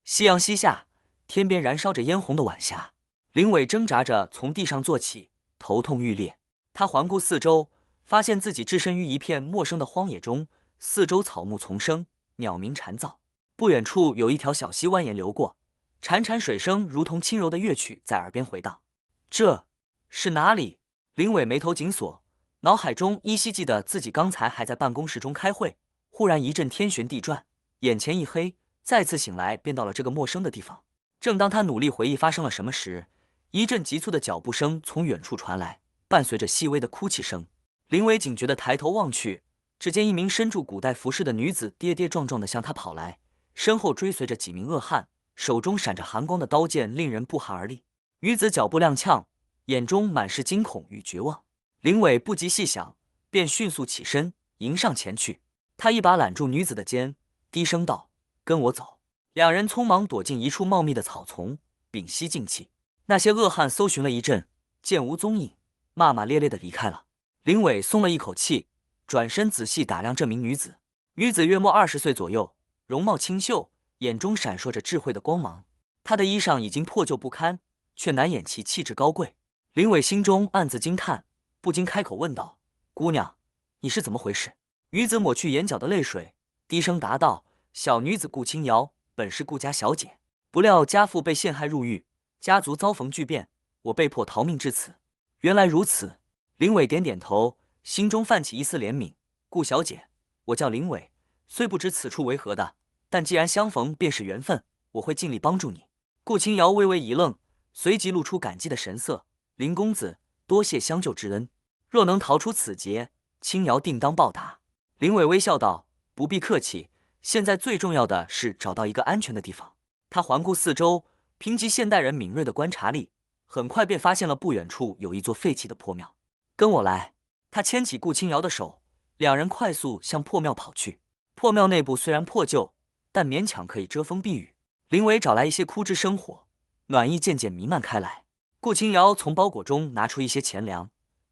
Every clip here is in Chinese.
夕阳西下，天边燃烧着嫣红的晚霞。林伟挣扎着从地上坐起，头痛欲裂。他环顾四周，发现自己置身于一片陌生的荒野中，四周草木丛生，鸟鸣蝉噪。不远处有一条小溪蜿蜒流过，潺潺水声如同轻柔的乐曲在耳边回荡。这是哪里？林伟眉头紧锁，脑海中依稀记得自己刚才还在办公室中开会，忽然一阵天旋地转，眼前一黑，再次醒来便到了这个陌生的地方。正当他努力回忆发生了什么时，一阵急促的脚步声从远处传来，伴随着细微的哭泣声。林伟警觉地抬头望去，只见一名身着古代服饰的女子跌跌撞撞地向他跑来，身后追随着几名恶汉，手中闪着寒光的刀剑令人不寒而栗。女子脚步踉跄，眼中满是惊恐与绝望。林伟不及细想，便迅速起身迎上前去。他一把揽住女子的肩，低声道：“跟我走。”两人匆忙躲进一处茂密的草丛，屏息静气。那些恶汉搜寻了一阵，见无踪影，骂骂咧咧地离开了。林伟松了一口气，转身仔细打量这名女子。女子约莫20岁左右，容貌清秀，眼中闪烁着智慧的光芒。她的衣裳已经破旧不堪，却难掩其气质高贵。林伟心中暗自惊叹，不禁开口问道：“姑娘，你是怎么回事？”女子抹去眼角的泪水，低声答道：“小女子顾清瑶，本是顾家小姐，不料家父被陷害入狱，家族遭逢巨变，我被迫逃命至此。”原来如此。林伟点点头，心中泛起一丝怜悯。顾小姐，我叫林伟，虽不知此处为何的，但既然相逢便是缘分，我会尽力帮助你。顾清瑶微微一愣，随即露出感激的神色：“林公子，多谢相救之恩，若能逃出此劫，清瑶定当报答。”林伟微笑道：“不必客气，现在最重要的是找到一个安全的地方。”他环顾四周，凭借现代人敏锐的观察力，很快便发现了不远处有一座废弃的破庙。跟我来。他牵起顾清瑶的手，两人快速向破庙跑去。破庙内部虽然破旧，但勉强可以遮风避雨。林伟找来一些枯枝生火，暖意渐渐弥漫开来。顾清瑶从包裹中拿出一些钱粮，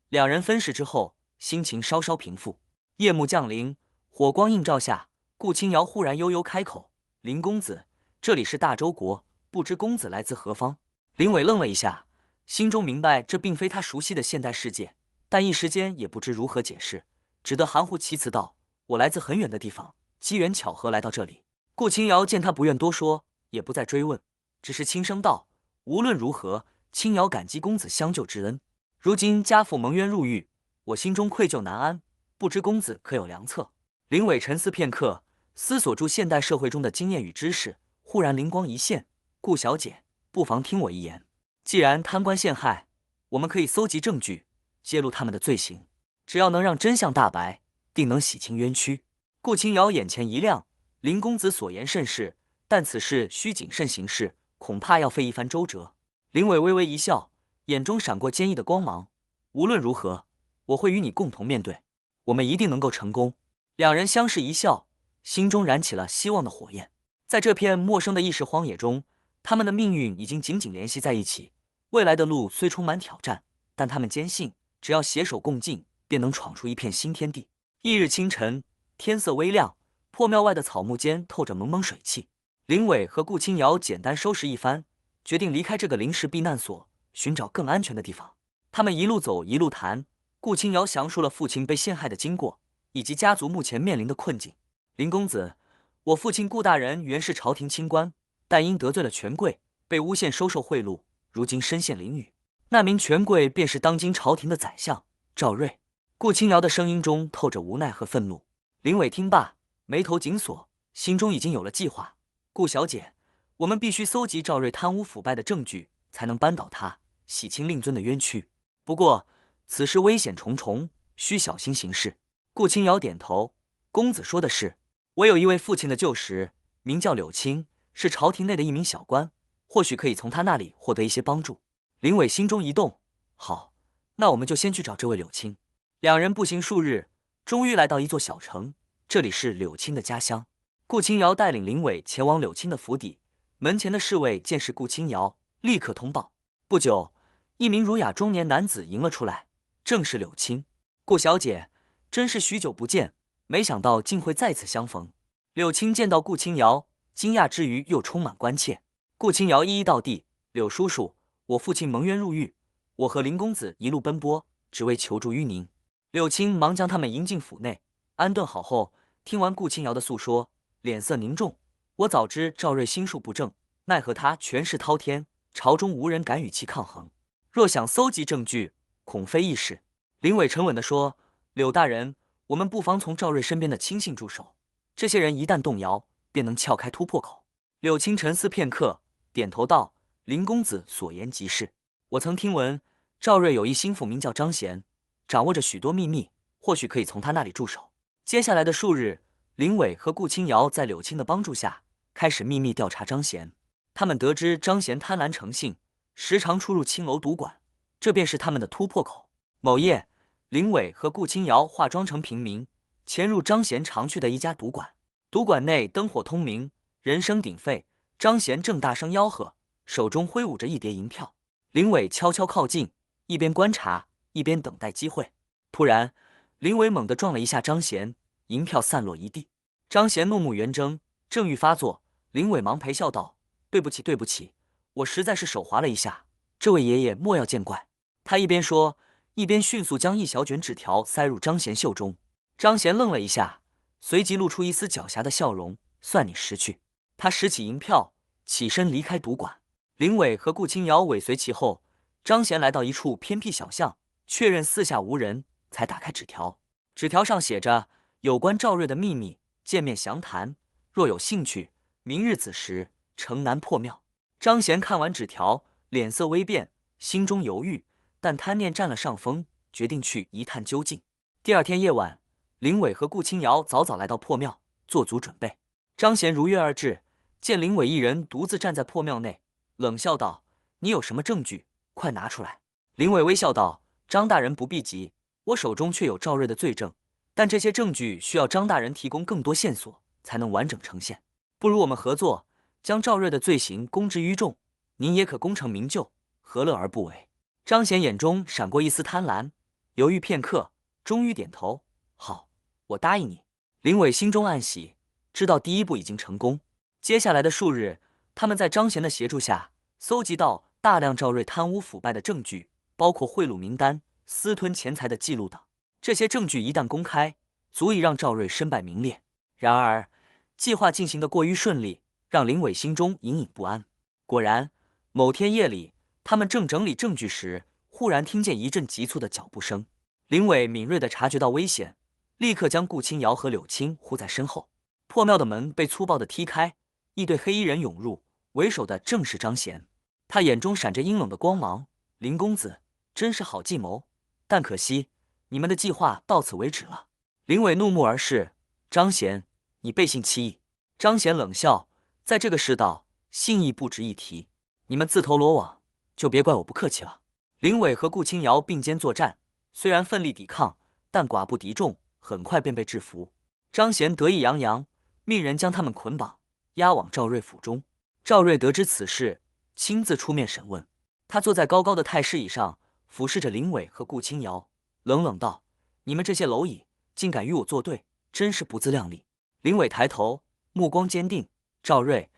两人分食之后，心情稍稍平复。夜幕降临，火光映照下，顾清瑶忽然悠悠开口：“林公子，这里是大周国，不知公子来自何方？”林伟愣了一下，心中明白这并非他熟悉的现代世界，但一时间也不知如何解释，只得含糊其辞道：“我来自很远的地方，机缘巧合来到这里。”顾清瑶见他不愿多说，也不再追问，只是轻声道：“无论如何，清瑶感激公子相救之恩。如今家父蒙冤入狱，我心中愧疚难安，不知公子可有良策？”林伟沉思片刻，思索出现代社会中的经验与知识，忽然灵光一现：“顾小姐，不妨听我一言。既然贪官陷害，我们可以搜集证据，揭露他们的罪行，只要能让真相大白，定能洗清冤屈。”顾清瑶眼前一亮：“林公子所言甚是，但此事需谨慎行事，恐怕要费一番周折。”林伟微微一笑，眼中闪过坚毅的光芒：“无论如何，我会与你共同面对，我们一定能够成功。”两人相视一笑，心中燃起了希望的火焰。在这片陌生的异世荒野中，他们的命运已经紧紧联系在一起。未来的路虽充满挑战，但他们坚信，只要携手共进，便能闯出一片新天地。翌日清晨，天色微亮，破庙外的草木间透着蒙蒙水汽。林伟和顾清瑶简单收拾一番，决定离开这个临时避难所，寻找更安全的地方。他们一路走一路谈，顾清瑶详述了父亲被陷害的经过，以及家族目前面临的困境。林公子，我父亲顾大人原是朝廷清官，但因得罪了权贵，被诬陷收受贿赂，如今身陷囹圄。那名权贵便是当今朝廷的宰相赵瑞。顾清瑶的声音中透着无奈和愤怒。林伟听罢，眉头紧锁，心中已经有了计划。顾小姐，我们必须搜集赵瑞贪污腐败的证据，才能扳倒他，洗清令尊的冤屈。不过此事危险重重，需小心行事。顾清瑶点头：“公子说的是。我有一位父亲的旧识，名叫柳青，是朝廷内的一名小官，或许可以从他那里获得一些帮助。”林伟心中一动：“好，那我们就先去找这位柳青。”两人步行数日，终于来到一座小城，这里是柳青的家乡。顾清瑶带领林伟前往柳青的府邸，门前的侍卫见是顾清瑶，立刻通报。不久，一名儒雅中年男子迎了出来，正是柳青。顾小姐，真是许久不见，没想到竟会再次相逢。柳青见到顾清瑶，惊讶之余又充满关切。顾清瑶一一道地：“柳叔叔，我父亲蒙冤入狱，我和林公子一路奔波，只为求助于您。”柳青忙将他们迎进府内，安顿好后，听完顾清瑶的诉说，脸色凝重。我早知赵瑞心术不正，奈何他权势滔天，朝中无人敢与其抗衡。若想搜集证据，恐非易事。林伟沉稳地说：“柳大人，我们不妨从赵瑞身边的亲信驻手，这些人一旦动摇，便能撬开突破口。”柳青沉思片刻，点头道：“林公子所言极是。我曾听闻赵瑞有一心腹名叫张贤，掌握着许多秘密，或许可以从他那里入手。”接下来的数日，林伟和顾清瑶在柳青的帮助下，开始秘密调查张贤。他们得知张贤贪婪成性，时常出入青楼赌馆，这便是他们的突破口。某夜，林伟和顾清瑶化妆成平民，潜入张贤常去的一家赌馆。赌馆内灯火通明，人声鼎沸。张贤正大声吆喝，手中挥舞着一叠银票。林伟悄悄靠近，一边观察，一边等待机会。突然，林伟猛地撞了一下张贤，银票散落一地。张贤怒目圆睁，正欲发作，林伟忙陪笑道：“对不起，对不起，我实在是手滑了一下，这位爷爷莫要见怪。”他一边说，一边迅速将一小卷纸条塞入张贤袖中。张贤愣了一下，随即露出一丝狡黠的笑容：“算你识趣。”他拾起银票，起身离开赌馆。林伟和顾清瑶尾随其后。张贤来到一处偏僻小巷，确认四下无人，才打开纸条。纸条上写着有关赵瑞的秘密，见面详谈，若有兴趣，明日子时城南破庙。张贤看完纸条，脸色微变，心中犹豫，但贪念占了上风，决定去一探究竟。第二天夜晚，林伟和顾清瑶早早来到破庙，做足准备。张贤如约而至，见林伟一人独自站在破庙内，冷笑道：“你有什么证据？快拿出来！”林伟微笑道：“张大人不必急，我手中却有赵瑞的罪证，但这些证据需要张大人提供更多线索，才能完整呈现。不如我们合作，将赵瑞的罪行公之于众，您也可功成名就，何乐而不为？”张贤眼中闪过一丝贪婪，犹豫片刻，终于点头：“好，我答应你。”林伟心中暗喜，知道第一步已经成功。接下来的数日，他们在张贤的协助下，搜集到大量赵瑞贪污腐败的证据，包括贿赂名单、私吞钱财的记录等。这些证据一旦公开，足以让赵瑞身败名裂。然而，计划进行得过于顺利，让林伟心中隐隐不安。果然，某天夜里，他们正整理证据时，忽然听见一阵急促的脚步声。林伟敏锐地察觉到危险，立刻将顾清瑶和柳青护在身后。破庙的门被粗暴地踢开，一队黑衣人涌入，为首的正是张贤。他眼中闪着阴冷的光芒：“林公子，真是好计谋，但可惜你们的计划到此为止了。”林伟怒目而视：“张贤，你背信弃义！”张贤冷笑：“在这个世道，信义不值一提。你们自投罗网，就别怪我不客气了。”林伟和顾清瑶并肩作战，虽然奋力抵抗，但寡不敌众，很快便被制服。张贤得意洋洋，命人将他们捆绑，押往赵瑞府中。赵瑞得知此事，亲自出面审问。他坐在高高的太师椅上，俯视着林伟和顾清瑶，冷冷道：“你们这些蝼蚁，竟敢与我作对，真是不自量力！”林伟抬头，目光坚定：“赵瑞，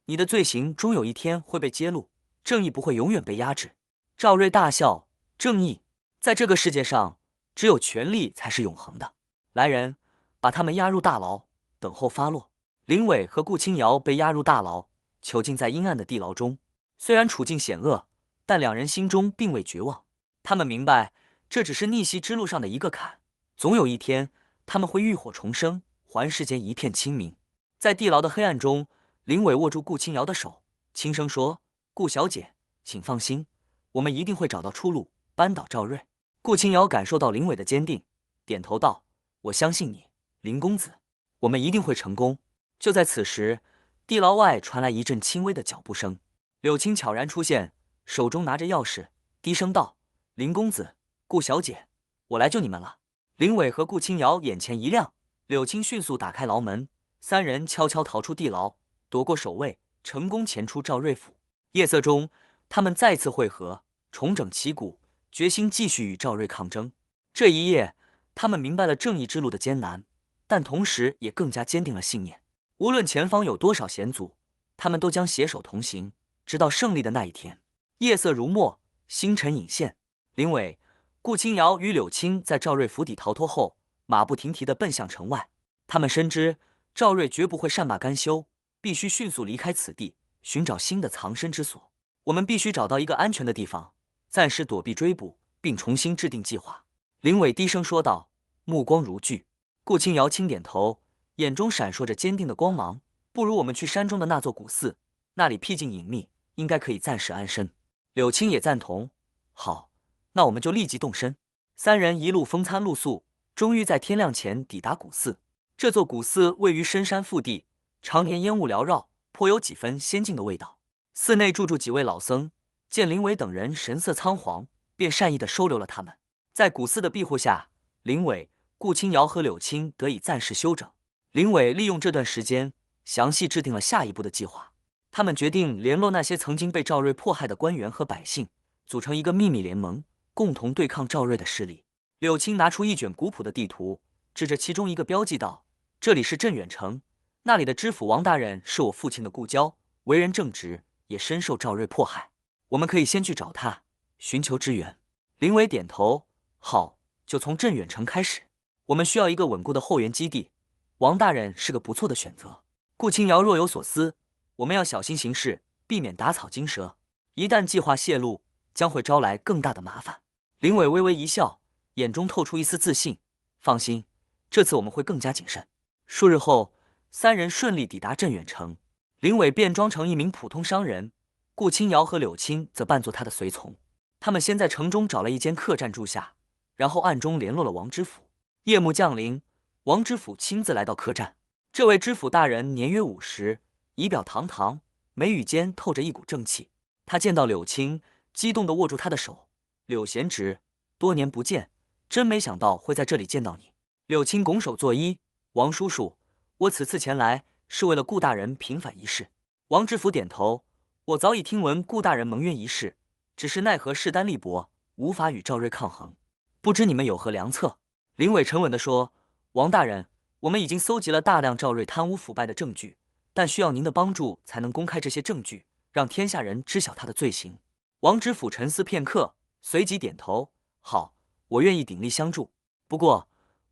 你的罪行终有一天会被揭露，正义不会永远被压制。”赵瑞大笑：“正义，在这个世界上，只有权力才是永恒的。来人，把他们押入大牢，等候发落。”林伟和顾清瑶被押入大牢，囚禁在阴暗的地牢中。虽然处境险恶，但两人心中并未绝望。他们明白，这只是逆袭之路上的一个坎，总有一天，他们会浴火重生，还世间一片清明。在地牢的黑暗中，林伟握住顾清瑶的手，轻声说：“顾小姐，请放心，我们一定会找到出路，扳倒赵瑞。”顾清瑶感受到林伟的坚定，点头道：“我相信你，林公子，我们一定会成功。”就在此时，地牢外传来一阵轻微的脚步声。柳青悄然出现，手中拿着钥匙，低声道：“林公子，顾小姐，我来救你们了。”林伟和顾清瑶眼前一亮，柳青迅速打开牢门，三人悄悄逃出地牢，夺过守卫，成功潜出赵瑞府。夜色中，他们再次会合，重整旗鼓，决心继续与赵瑞抗争。这一夜，他们明白了正义之路的艰难，但同时也更加坚定了信念。无论前方有多少险阻，他们都将携手同行，直到胜利的那一天。夜色如墨，星辰隐现。林伟、顾清瑶与柳青在赵瑞府邸逃脱后，马不停蹄地奔向城外。他们深知赵瑞绝不会善罢甘休，必须迅速离开此地，寻找新的藏身之所。我们必须找到一个安全的地方，暂时躲避追捕，并重新制定计划。林伟低声说道，目光如炬。顾清瑶轻点头，眼中闪烁着坚定的光芒。不如我们去山中的那座古寺，那里僻静隐秘，应该可以暂时安身。柳青也赞同。好，那我们就立即动身。三人一路风餐露宿，终于在天亮前抵达古寺。这座古寺位于深山腹地，常年烟雾缭绕，颇有几分仙境的味道。寺内住几位老僧，见林伟等人神色仓皇，便善意地收留了他们。在古寺的庇护下，林伟、顾清瑶和柳青得以暂时休整。林伟利用这段时间，详细制定了下一步的计划。他们决定联络那些曾经被赵瑞迫害的官员和百姓，组成一个秘密联盟，共同对抗赵瑞的势力。柳青拿出一卷古朴的地图，指着其中一个标记道：“这里是镇远城，那里的知府王大人是我父亲的故交，为人正直，也深受赵瑞迫害。我们可以先去找他，寻求支援。”林伟点头：“好，就从镇远城开始。我们需要一个稳固的后援基地，王大人是个不错的选择。”顾清瑶若有所思：“我们要小心行事，避免打草惊蛇。一旦计划泄露，将会招来更大的麻烦。”林伟微微一笑，眼中透出一丝自信：“放心，这次我们会更加谨慎。”数日后，三人顺利抵达镇远城。林伟变装成一名普通商人，顾清瑶和柳青则扮作他的随从。他们先在城中找了一间客栈住下，然后暗中联络了王知府。夜幕降临，王知府亲自来到客栈。这位知府大人年约50，仪表堂堂，眉宇间透着一股正气。他见到柳青，激动地握住他的手：“柳贤侄，多年不见，真没想到会在这里见到你。”柳青拱手作揖：“王叔叔，我此次前来是为了顾大人平反一事。”王知府点头：“我早已听闻顾大人蒙冤一事，只是奈何势单力薄，无法与赵瑞抗衡，不知你们有何良策？”林伟沉稳地说：“王大人，我们已经搜集了大量赵瑞贪污腐败的证据，但需要您的帮助才能公开这些证据，让天下人知晓他的罪行。”王知府沉思片刻，随即点头：“好，我愿意鼎力相助。不过，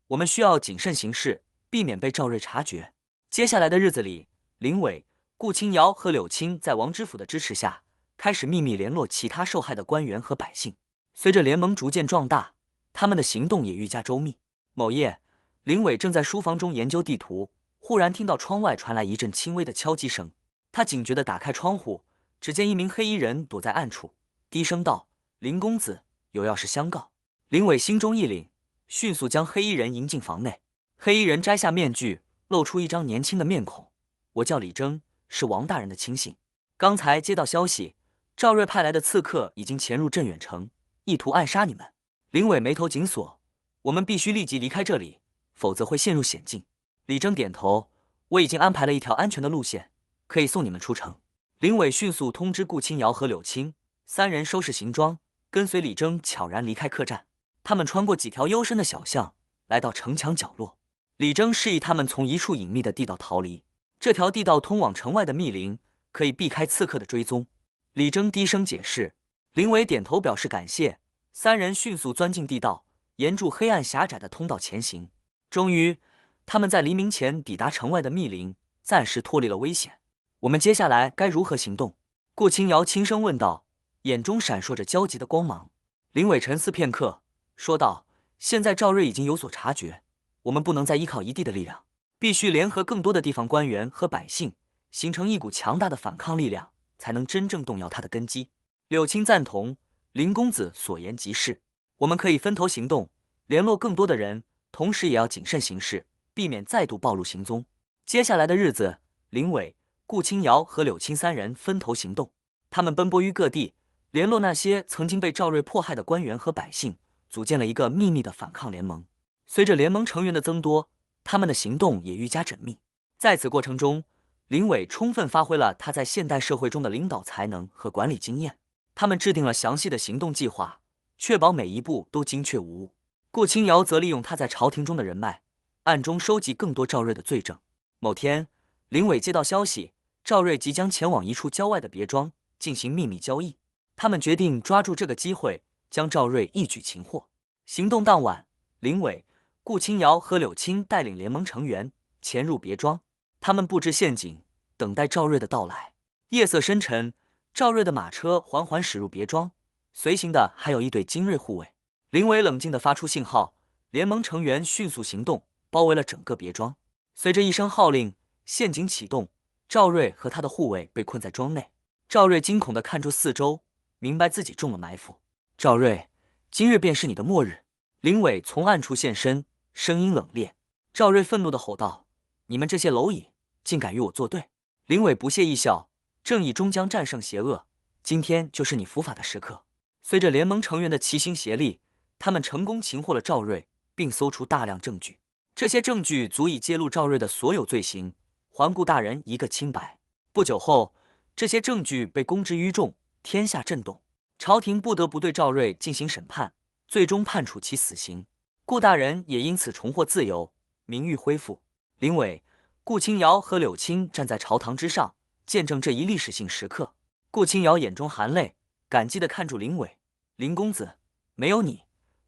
我们需要谨慎行事，避免被赵瑞察觉。”接下来的日子里，林伟、顾清瑶和柳青在王知府的支持下，开始秘密联络其他受害的官员和百姓。随着联盟逐渐壮大，他们的行动也愈加周密。某夜，林伟正在书房中研究地图，忽然听到窗外传来一阵轻微的敲击声。他警觉地打开窗户，只见一名黑衣人躲在暗处，低声道：“林公子，有要事相告。”林伟心中一凛，迅速将黑衣人迎进房内。黑衣人摘下面具，露出一张年轻的面孔：“我叫李征，是王大人的亲信。刚才接到消息，赵瑞派来的刺客已经潜入镇远城，意图暗杀你们。”林伟眉头紧锁：“我们必须立即离开这里，否则会陷入险境。”李征点头：“我已经安排了一条安全的路线，可以送你们出城。”林伟迅速通知顾清瑶和柳青，三人收拾行装，跟随李征悄然离开客栈。他们穿过几条幽深的小巷，来到城墙角落。李征示意他们从一处隐秘的地道逃离，这条地道通往城外的密林，可以避开刺客的追踪。李征低声解释，林伟点头表示感谢。三人迅速钻进地道，沿住黑暗狭窄的通道前行。终于，他们在黎明前抵达城外的密林，暂时脱离了危险。我们接下来该如何行动？顾清瑶轻声问道，眼中闪烁着焦急的光芒。林伟沉思片刻，说道：“现在赵瑞已经有所察觉，我们不能再依靠一地的力量，必须联合更多的地方官员和百姓，形成一股强大的反抗力量，才能真正动摇他的根基。”柳青赞同。林公子所言极是，我们可以分头行动，联络更多的人，同时也要谨慎行事，避免再度暴露行踪。接下来的日子，林伟、顾清瑶和柳青三人分头行动，他们奔波于各地，联络那些曾经被赵瑞迫害的官员和百姓，组建了一个秘密的反抗联盟。随着联盟成员的增多，他们的行动也愈加缜密。在此过程中，林伟充分发挥了他在现代社会中的领导才能和管理经验。他们制定了详细的行动计划，确保每一步都精确无误。顾清瑶则利用他在朝廷中的人脉，暗中收集更多赵瑞的罪证。某天，林伟接到消息，赵瑞即将前往一处郊外的别庄进行秘密交易。他们决定抓住这个机会，将赵瑞一举擒获。行动当晚，林伟、顾清瑶和柳青带领联盟成员潜入别庄，他们布置陷阱，等待赵瑞的到来。夜色深沉，赵瑞的马车缓缓驶入别庄，随行的还有一队精锐护卫。林伟冷静地发出信号，联盟成员迅速行动，包围了整个别庄。随着一声号令，陷阱启动，赵瑞和他的护卫被困在庄内。赵瑞惊恐地看出四周，明白自己中了埋伏。赵瑞，今日便是你的末日！林伟从暗处现身，声音冷冽。赵瑞愤怒地吼道：“你们这些蝼蚁，竟敢与我作对！”林伟不屑一笑：“正义终将战胜邪恶，今天就是你伏法的时刻。”随着联盟成员的齐心协力，他们成功擒获了赵瑞，并搜出大量证据。这些证据足以揭露赵瑞的所有罪行，还顾大人一个清白。不久后，这些证据被公之于众，天下震动。朝廷不得不对赵瑞进行审判，最终判处其死刑。顾大人也因此重获自由，名誉恢复。林伟、顾清瑶和柳青站在朝堂之上，见证这一历史性时刻。顾清瑶眼中含泪，感激地看住林伟：“林公子，没有你，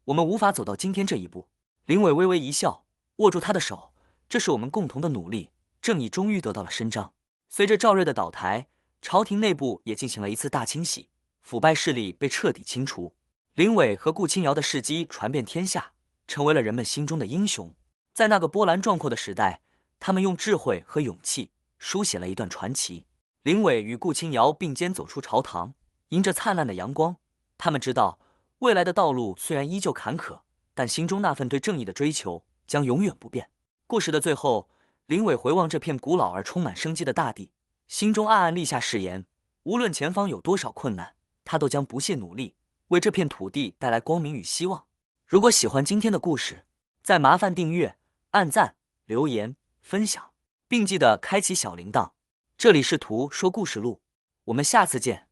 我们无法走到今天这一步。”林伟微微一笑，握住他的手：“这是我们共同的努力，正义终于得到了伸张。”随着赵瑞的倒台，朝廷内部也进行了一次大清洗，腐败势力被彻底清除。林伟和顾清瑶的事迹传遍天下，成为了人们心中的英雄。在那个波澜壮阔的时代，他们用智慧和勇气书写了一段传奇。林伟与顾清瑶并肩走出朝堂，迎着灿烂的阳光，他们知道未来的道路虽然依旧坎坷，但心中那份对正义的追求将永远不变。故事的最后，林伟回望这片古老而充满生机的大地，心中暗暗立下誓言：无论前方有多少困难，他都将不懈努力，为这片土地带来光明与希望。如果喜欢今天的故事，再麻烦订阅、按赞、留言、分享，并记得开启小铃铛。这里是图说故事录，我们下次见。